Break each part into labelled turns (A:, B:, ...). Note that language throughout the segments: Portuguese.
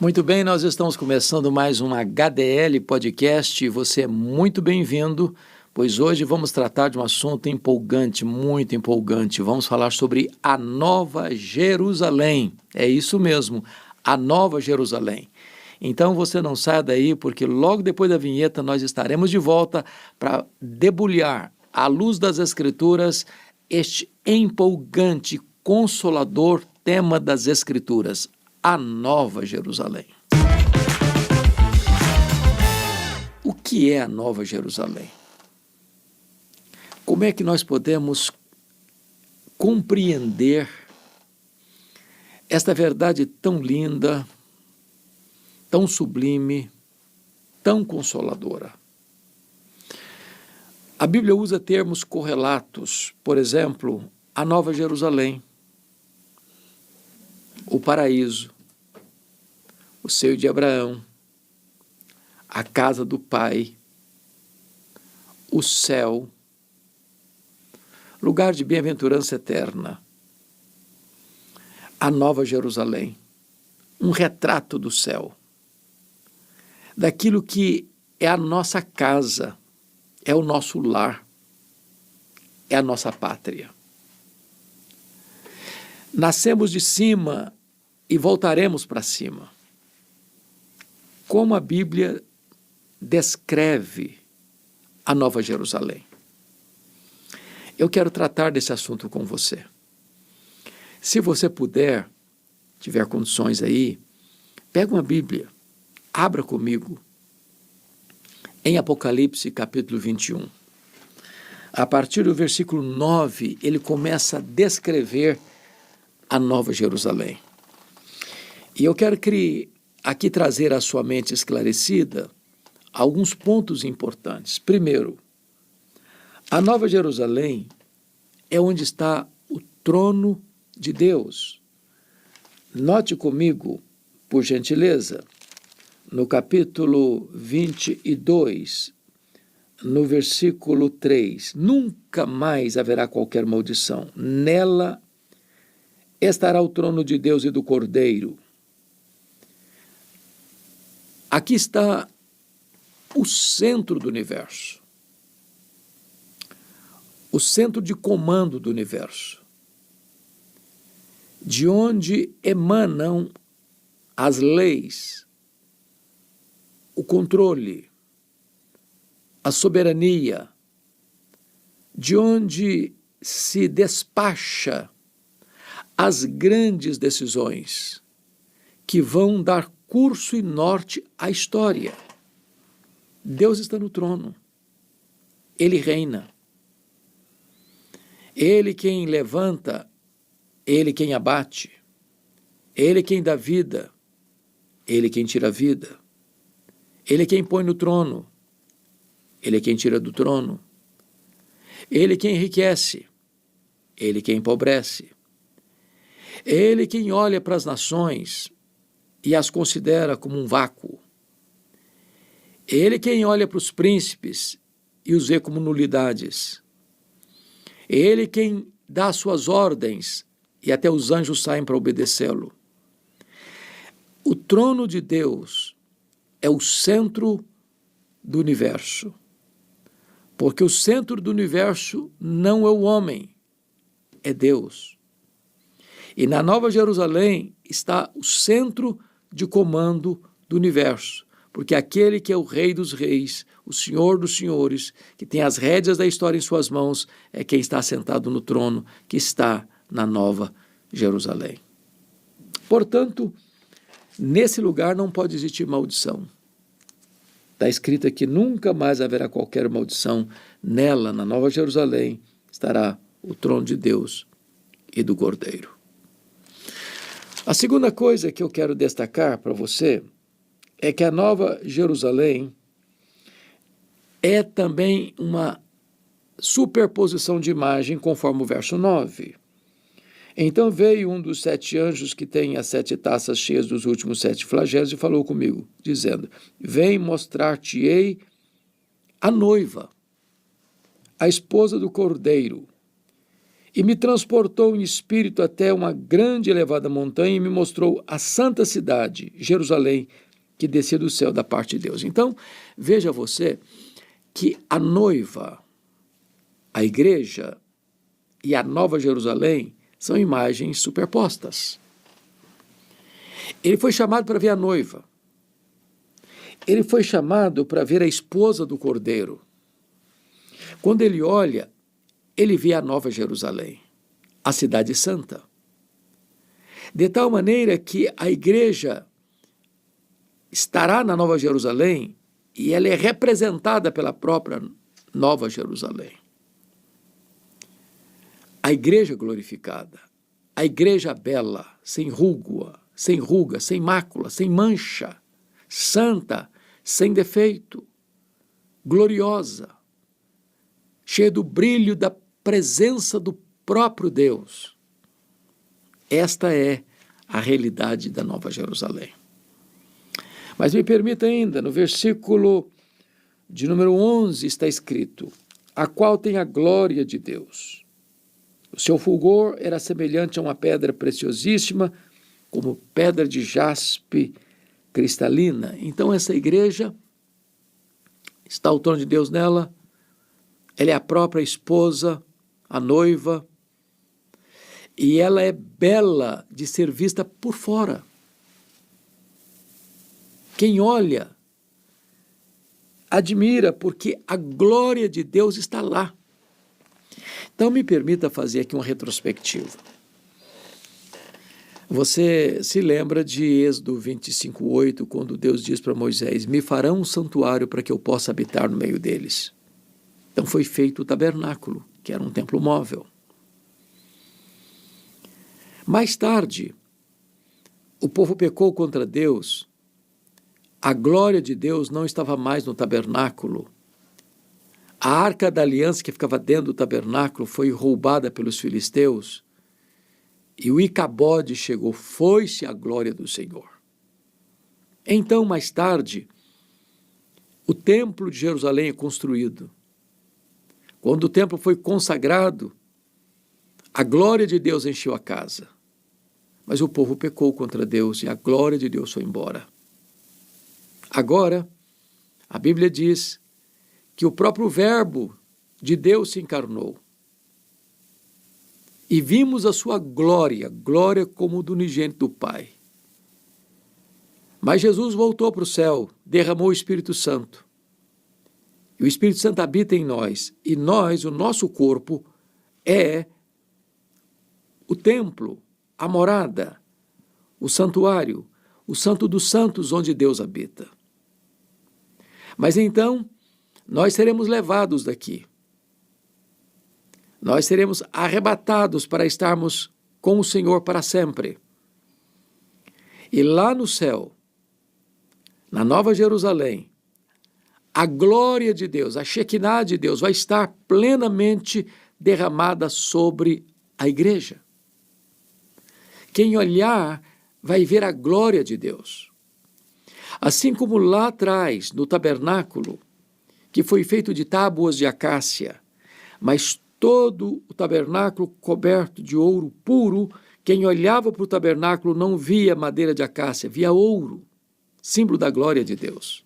A: Muito bem, nós estamos começando mais um HDL Podcast e você é muito bem-vindo, pois hoje vamos tratar de um assunto empolgante, muito empolgante. Vamos falar sobre a Nova Jerusalém. É isso mesmo, a Nova Jerusalém. Então você não saia daí, porque logo depois da vinheta nós estaremos de volta para debulhar, à luz das Escrituras, este empolgante, consolador tema das Escrituras, a Nova Jerusalém. O que é a Nova Jerusalém? Como é que nós podemos compreender esta verdade tão linda, tão sublime, tão consoladora? A Bíblia usa termos correlatos, por exemplo, a Nova Jerusalém, o paraíso, o seio de Abraão, a casa do Pai, o céu, lugar de bem-aventurança eterna, a Nova Jerusalém, um retrato do céu, daquilo que é a nossa casa, é o nosso lar, é a nossa pátria. Nascemos de cima e voltaremos para cima. Como a Bíblia descreve a Nova Jerusalém? Eu quero tratar desse assunto com você. Se você puder, tiver condições aí, pega uma Bíblia, abra comigo em Apocalipse capítulo 21. A partir do versículo 9, ele começa a descrever a Nova Jerusalém. E eu quero aqui trazer à sua mente esclarecida alguns pontos importantes. Primeiro, a Nova Jerusalém é onde está o trono de Deus. Note comigo, por gentileza, no capítulo 22, no versículo 3, nunca mais haverá qualquer maldição. Nela estará o trono de Deus e do Cordeiro. Aqui está o centro do universo, o centro de comando do universo, de onde emanam as leis, o controle, a soberania, de onde se despacha as grandes decisões que vão dar curso e norte à história. Deus está no trono. Ele reina. Ele quem levanta, Ele quem abate, Ele quem dá vida, Ele quem tira a vida, Ele quem põe no trono, Ele quem tira do trono, Ele quem enriquece, Ele quem empobrece, Ele quem olha para as nações e as considera como um vácuo. Ele quem olha para os príncipes e os vê como nulidades. Ele quem dá as suas ordens e até os anjos saem para obedecê-lo. O trono de Deus é o centro do universo, porque o centro do universo não é o homem, é Deus. E na Nova Jerusalém está o centro de comando do universo, porque aquele que é o Rei dos Reis, o Senhor dos Senhores, que tem as rédeas da história em suas mãos, é quem está sentado no trono, que está na Nova Jerusalém. Portanto, nesse lugar não pode existir maldição. Está escrito que nunca mais haverá qualquer maldição. Nela, na Nova Jerusalém, estará o trono de Deus e do Cordeiro. A segunda coisa que eu quero destacar para você é que a Nova Jerusalém é também uma superposição de imagem, conforme o verso 9. Então veio um dos 7 anjos que tem as 7 taças cheias dos últimos 7 flagelos e falou comigo, dizendo: vem mostrar-te-ei a noiva, a esposa do Cordeiro. E me transportou em espírito até uma grande e elevada montanha e me mostrou a santa cidade, Jerusalém, que descia do céu da parte de Deus. Então, veja você que a noiva, a igreja e a Nova Jerusalém são imagens superpostas. Ele foi chamado para ver a noiva. Ele foi chamado para ver a esposa do Cordeiro. Quando ele olha, ele vê a Nova Jerusalém, a cidade santa. De tal maneira que a igreja estará na Nova Jerusalém e ela é representada pela própria Nova Jerusalém. A igreja glorificada, a igreja bela, sem ruga, sem mácula, sem mancha, santa, sem defeito, gloriosa, cheia do brilho da presença do próprio Deus. Esta é a realidade da Nova Jerusalém. Mas me permita ainda, no versículo de número 11 está escrito: a qual tem a glória de Deus. O seu fulgor era semelhante a uma pedra preciosíssima, como pedra de jaspe cristalina. Então essa igreja, está o trono de Deus nela, ela é a própria esposa, a noiva, e ela é bela de ser vista por fora. Quem olha, admira, porque a glória de Deus está lá. Então me permita fazer aqui uma retrospectiva. Você se lembra de Êxodo 25:8, quando Deus diz para Moisés: me farão um santuário para que eu possa habitar no meio deles. Então foi feito o tabernáculo, que era um templo móvel. Mais tarde, o povo pecou contra Deus. A glória de Deus não estava mais no tabernáculo. A arca da aliança que ficava dentro do tabernáculo foi roubada pelos filisteus. E o Icabode chegou, foi-se a glória do Senhor. Então, mais tarde, o templo de Jerusalém é construído. Quando o templo foi consagrado, a glória de Deus encheu a casa. Mas o povo pecou contra Deus e a glória de Deus foi embora. Agora, a Bíblia diz que o próprio Verbo de Deus se encarnou. E vimos a sua glória, glória como do unigênito do Pai. Mas Jesus voltou para o céu, derramou o Espírito Santo. E o Espírito Santo habita em nós. E nós, o nosso corpo, é o templo, a morada, o santuário, o santo dos santos onde Deus habita. Mas então, nós seremos levados daqui. Nós seremos arrebatados para estarmos com o Senhor para sempre. E lá no céu, na Nova Jerusalém, a glória de Deus, a Shekinah de Deus vai estar plenamente derramada sobre a igreja. Quem olhar vai ver a glória de Deus. Assim como lá atrás, no tabernáculo, que foi feito de tábuas de acácia, mas todo o tabernáculo coberto de ouro puro, quem olhava para o tabernáculo não via madeira de acácia, via ouro, símbolo da glória de Deus.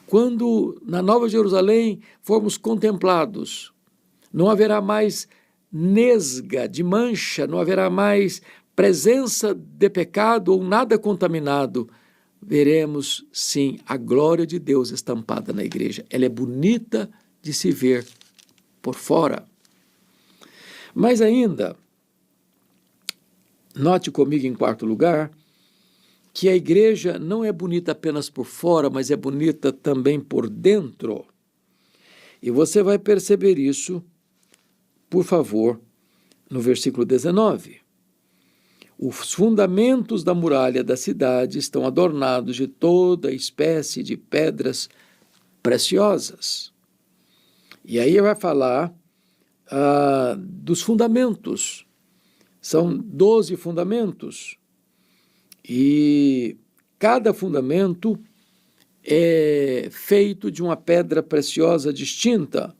A: Quando na Nova Jerusalém formos contemplados, não haverá mais nesga de mancha, não haverá mais presença de pecado ou nada contaminado. Veremos, sim, a glória de Deus estampada na igreja. Ela é bonita de se ver por fora. Mas ainda, note comigo em quarto lugar, que a igreja não é bonita apenas por fora, mas é bonita também por dentro. E você vai perceber isso, por favor, no versículo 19. Os fundamentos da muralha da cidade estão adornados de toda espécie de pedras preciosas. E aí vai falar dos fundamentos. São 12 fundamentos. E cada fundamento é feito de uma pedra preciosa distinta,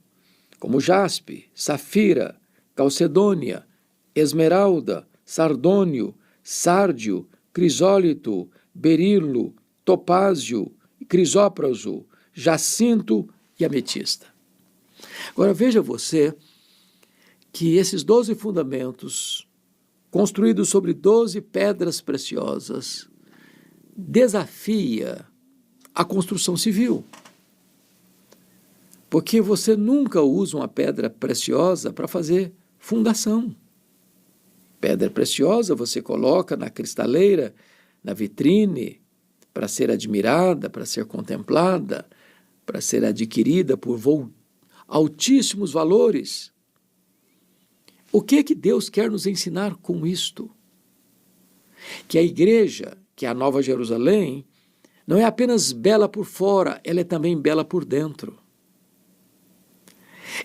A: como jaspe, safira, calcedônia, esmeralda, sardônio, sárdio, crisólito, berilo, topázio, crisópraso, jacinto e ametista. Agora veja você que esses 12 fundamentos, construídos sobre 12 pedras preciosas, desafia a construção civil. Porque você nunca usa uma pedra preciosa para fazer fundação. Pedra preciosa você coloca na cristaleira, na vitrine, para ser admirada, para ser contemplada, para ser adquirida por altíssimos valores. O que é que Deus quer nos ensinar com isto? Que a igreja, que é a Nova Jerusalém, não é apenas bela por fora, ela é também bela por dentro.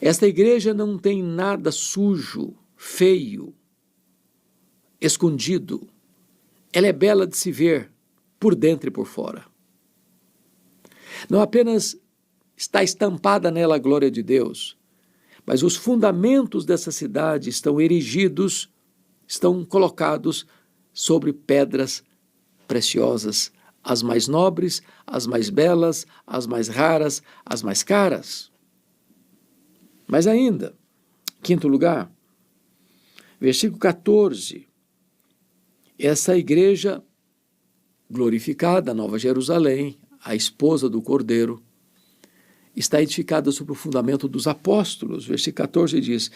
A: Esta igreja não tem nada sujo, feio, escondido. Ela é bela de se ver por dentro e por fora. Não apenas está estampada nela a glória de Deus, mas os fundamentos dessa cidade estão erigidos, estão colocados sobre pedras preciosas, as mais nobres, as mais belas, as mais raras, as mais caras. Mas ainda, quinto lugar, versículo 14, essa igreja glorificada, a Nova Jerusalém, a esposa do Cordeiro, está edificada sobre o fundamento dos apóstolos. Versículo 14 diz: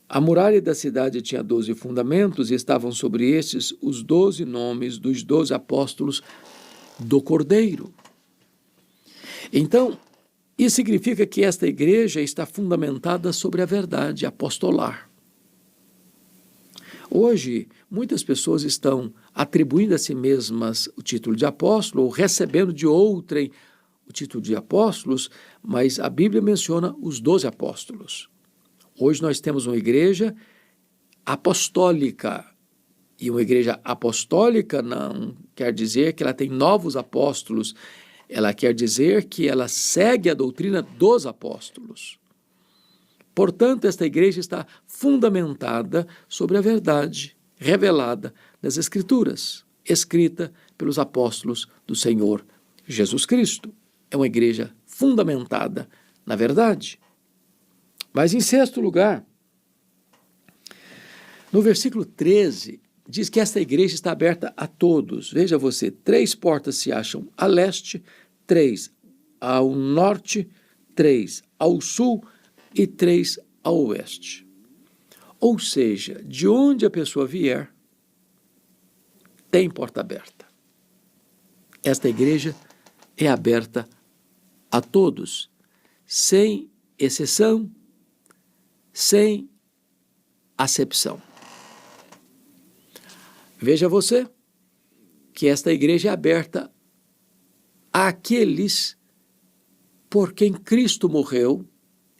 A: a muralha da cidade tinha 12 fundamentos e estavam sobre estes os 12 nomes dos 12 apóstolos do Cordeiro. Então, isso significa que esta igreja está fundamentada sobre a verdade apostolar. Hoje, muitas pessoas estão atribuindo a si mesmas o título de apóstolo ou recebendo de outrem o título de apóstolos, mas a Bíblia menciona os 12 apóstolos. Hoje nós temos uma igreja apostólica, e uma igreja apostólica não quer dizer que ela tem novos apóstolos, ela quer dizer que ela segue a doutrina dos apóstolos. Portanto, esta igreja está fundamentada sobre a verdade revelada nas Escrituras, escrita pelos apóstolos do Senhor Jesus Cristo. É uma igreja fundamentada na verdade. Mas em sexto lugar, no versículo 13, diz que esta igreja está aberta a todos. Veja você, 3 portas se acham a leste, 3 ao norte, 3 ao sul e 3 ao oeste. Ou seja, de onde a pessoa vier, tem porta aberta. Esta igreja é aberta a todos, sem exceção, sem acepção. Veja você que esta igreja é aberta àqueles por quem Cristo morreu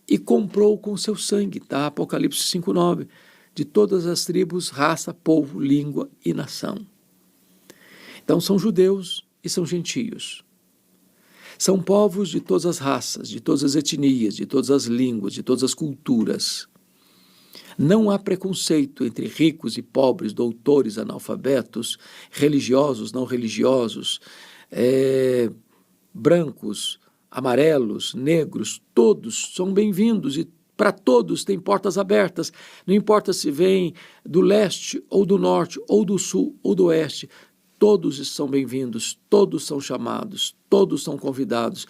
A: e comprou com seu sangue, tá? Apocalipse 5:9, de todas as tribos, raça, povo, língua e nação. Então são judeus e são gentios. São povos de todas as raças, de todas as etnias, de todas as línguas, de todas as culturas. Não há preconceito entre ricos e pobres, doutores, analfabetos, religiosos, não religiosos, brancos, amarelos, negros, todos são bem-vindos e para todos tem portas abertas. Não importa se vem do leste ou do norte, ou do sul ou do oeste, todos são bem-vindos, todos são chamados, todos são convidados,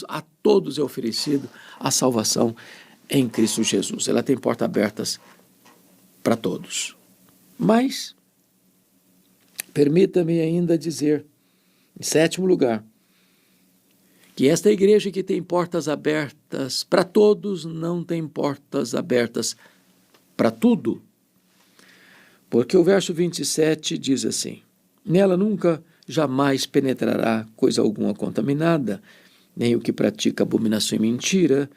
A: a todos é oferecido a salvação em Cristo Jesus. Ela tem portas abertas para todos. Mas, permita-me ainda dizer, em sétimo lugar, que esta igreja que tem portas abertas para todos não tem portas abertas para tudo. Porque o verso 27 diz assim: nela nunca, jamais penetrará coisa alguma contaminada, nem o que pratica abominação e mentira,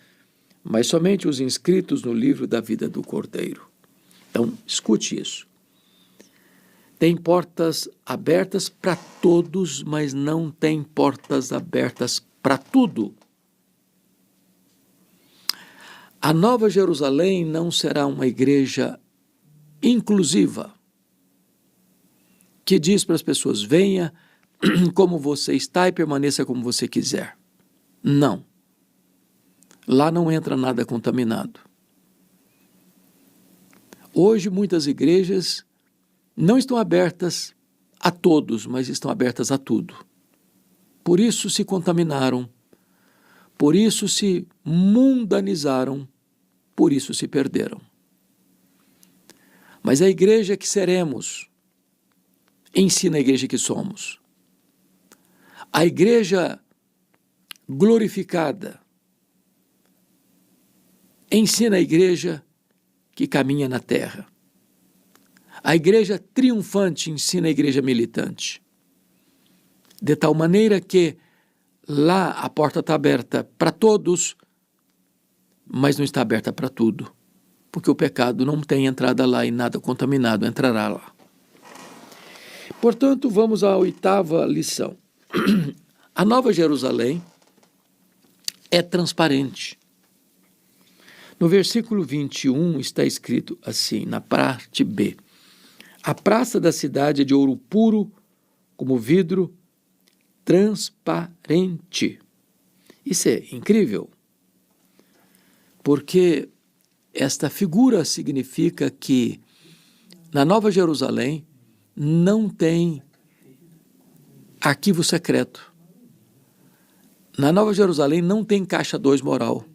A: mas somente os inscritos no livro da vida do Cordeiro. Então, escute isso. Tem portas abertas para todos, mas não tem portas abertas para tudo. A Nova Jerusalém não será uma igreja inclusiva, que diz para as pessoas: venha como você está e permaneça como você quiser. Não. Lá não entra nada contaminado. Hoje muitas igrejas não estão abertas a todos, mas estão abertas a tudo. Por isso se contaminaram, por isso se mundanizaram, por isso se perderam. Mas a igreja que seremos ensina a igreja que somos. A igreja glorificada ensina a igreja que caminha na terra. A igreja triunfante ensina a igreja militante. De tal maneira que lá a porta está aberta para todos, mas não está aberta para tudo, porque o pecado não tem entrada lá e nada contaminado entrará lá. Portanto, vamos à 8ª lição. A Nova Jerusalém é transparente. No versículo 21 está escrito assim, na parte B: a praça da cidade é de ouro puro, como vidro transparente. Isso é incrível, porque esta figura significa que na Nova Jerusalém não tem arquivo secreto. Na Nova Jerusalém não tem caixa 2 moral.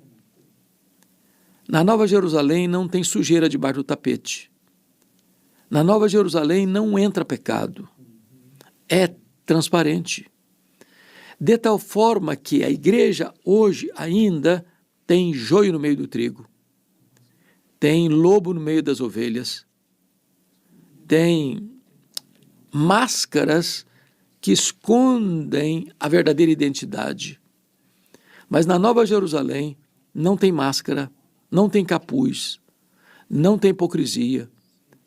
A: Na Nova Jerusalém não tem sujeira debaixo do tapete. Na Nova Jerusalém não entra pecado. É transparente. De tal forma que a igreja hoje ainda tem joio no meio do trigo, tem lobo no meio das ovelhas, tem máscaras que escondem a verdadeira identidade. Mas na Nova Jerusalém não tem máscara, não tem capuz, não tem hipocrisia,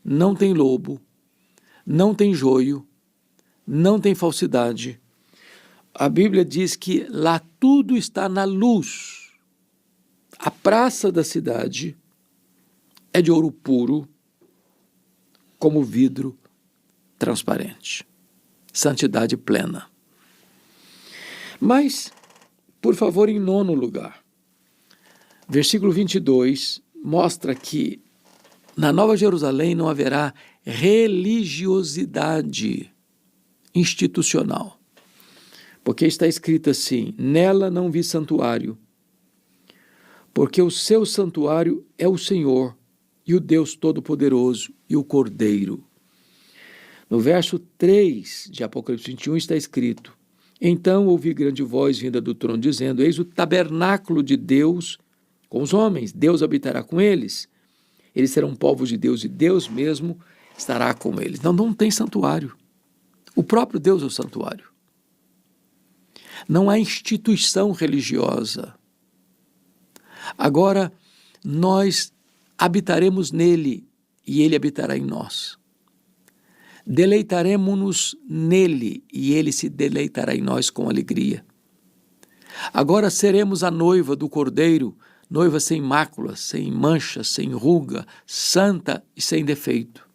A: não tem lobo, não tem joio, não tem falsidade. A Bíblia diz que lá tudo está na luz. A praça da cidade é de ouro puro, como vidro transparente. Santidade plena. Mas, por favor, em 9º lugar, versículo 22 mostra que na Nova Jerusalém não haverá religiosidade institucional. Porque está escrito assim: nela não vi santuário, porque o seu santuário é o Senhor, e o Deus Todo-Poderoso, e o Cordeiro. No verso 3 de Apocalipse 21 está escrito: então ouvi grande voz vinda do trono, dizendo: eis o tabernáculo de Deus com os homens, Deus habitará com eles. Eles serão povos de Deus, e Deus mesmo estará com eles. Não tem santuário. O próprio Deus é o santuário. Não há instituição religiosa. Agora, nós habitaremos nele e ele habitará em nós. Deleitaremos-nos nele e ele se deleitará em nós com alegria. Agora seremos a noiva do Cordeiro, noiva sem mácula, sem mancha, sem ruga, santa e sem defeito.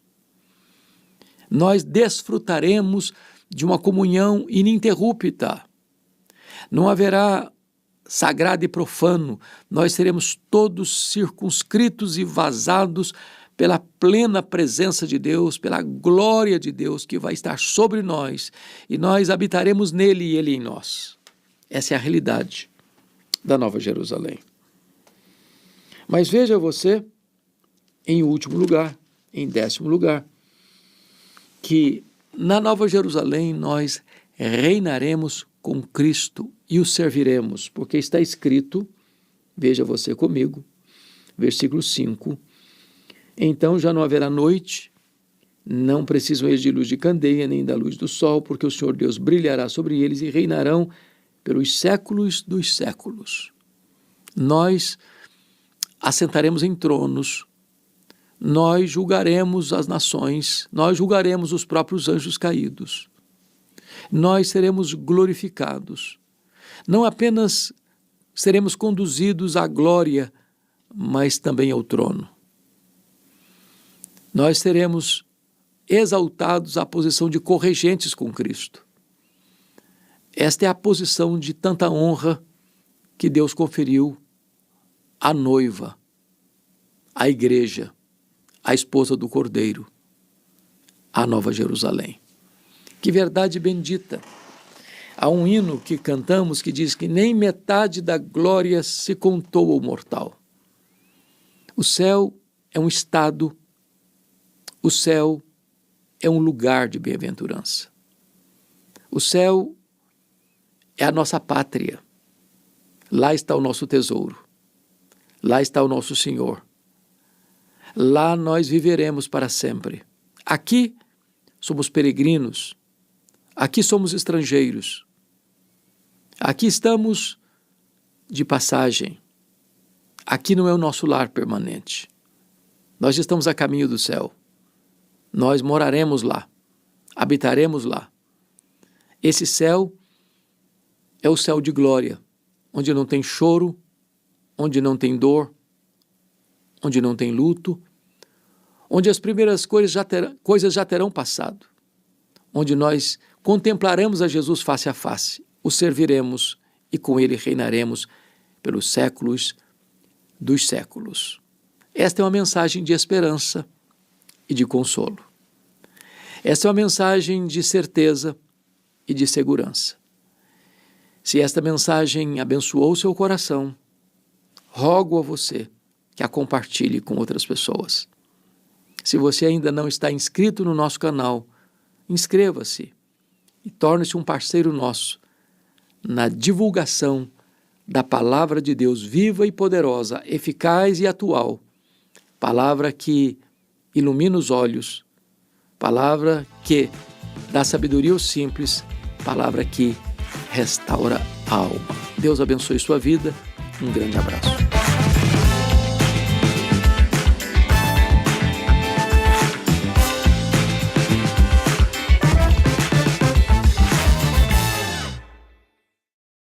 A: Nós desfrutaremos de uma comunhão ininterrupta. Não haverá sagrado e profano. Nós seremos todos circunscritos e vazados pela plena presença de Deus, pela glória de Deus que vai estar sobre nós, e nós habitaremos nele e ele em nós. Essa é a realidade da Nova Jerusalém. Mas veja você, em último lugar, em 10º lugar, que na Nova Jerusalém nós reinaremos com Cristo e o serviremos, porque está escrito, veja você comigo, versículo 5, então já não haverá noite, não precisam eles de luz de candeia, nem da luz do sol, porque o Senhor Deus brilhará sobre eles e reinarão pelos séculos dos séculos. Nós assentaremos em tronos, nós julgaremos as nações, nós julgaremos os próprios anjos caídos. Nós seremos glorificados. Não apenas seremos conduzidos à glória, mas também ao trono. Nós seremos exaltados à posição de corregentes com Cristo. Esta é a posição de tanta honra que Deus conferiu à noiva, à igreja, à esposa do Cordeiro, à Nova Jerusalém. Que verdade bendita! Há um hino que cantamos que diz que nem metade da glória se contou ao mortal. O céu é um estado, o céu é um lugar de bem-aventurança. O céu é a nossa pátria. Lá está o nosso tesouro. Lá está o nosso Senhor. Lá nós viveremos para sempre. Aqui somos peregrinos. Aqui somos estrangeiros. Aqui estamos de passagem. Aqui não é o nosso lar permanente. Nós estamos a caminho do céu. Nós moraremos lá. Habitaremos lá. Esse céu é o céu de glória, onde não tem choro, onde não tem dor, onde não tem luto, onde as primeiras coisas já terão passado, onde nós contemplaremos a Jesus face a face, o serviremos e com ele reinaremos pelos séculos dos séculos. Esta é uma mensagem de esperança e de consolo. Esta é uma mensagem de certeza e de segurança. Se esta mensagem abençoou seu coração, rogo a você que a compartilhe com outras pessoas. Se você ainda não está inscrito no nosso canal, inscreva-se e torne-se um parceiro nosso na divulgação da palavra de Deus viva e poderosa, eficaz e atual, palavra que ilumina os olhos, palavra que dá sabedoria aos simples, palavra que restaura a alma. Deus abençoe sua vida. Um grande abraço.